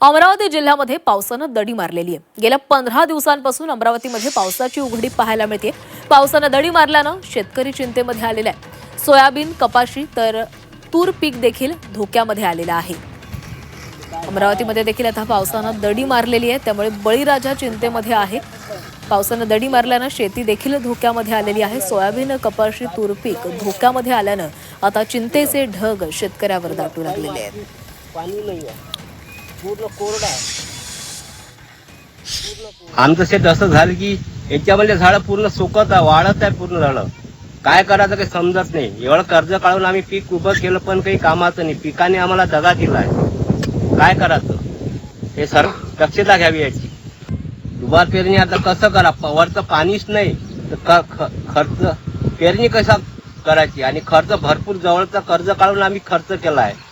अमरावती जिल्ह्यामध्ये पावसानं दडी मारलेली आहे। गेल्या 15 दिवसांपासून अमरावतीमध्ये पावसाची उघडीप पाहायला मिळते। पावसानं दडी मारल्यानं शेतकरी चिंतेमध्ये आलेला आहे। सोयाबीन, कपाशी तर तूर पीक देखील धोक्यामध्ये आलेलं आहे। अमरावतीमध्ये देखील आता पावसानं दडी मारलेली आहे, त्यामुळे बळीराजा चिंतेमध्ये आहे। पावसानं दडी मारल्यानं शेती देखील धोक्यामध्ये आलेली आहे। सोयाबीन, कपाशी, तूर पीक धोक्यामध्ये आल्यानं आता चिंतेचे ढग शेतकऱ्यावर दाटू लागलेले आहेत। पाणी नाही आहे, पूर्ण कोरडा आहे। आमचं शेत असं झालं की याच्यामध्ये झाडं पूर्ण सुकत आहे, वाढत आहे पूर्ण झाडं। काय करायचं काही समजत नाही। एवढं कर्ज काढून आम्ही पीक उभं केलं पण काही कामाचं नाही। पिकाने आम्हाला दगा दिलाय, काय करायचं हे सर दक्षता घ्यावी याची। दुबार पेरणी आता कसं करा, वरचं पाणीच नाही तर खर्च पेरणी कसा करायची, आणि खर्च भरपूर जवळचा कर्ज काढून आम्ही खर्च केला आहे।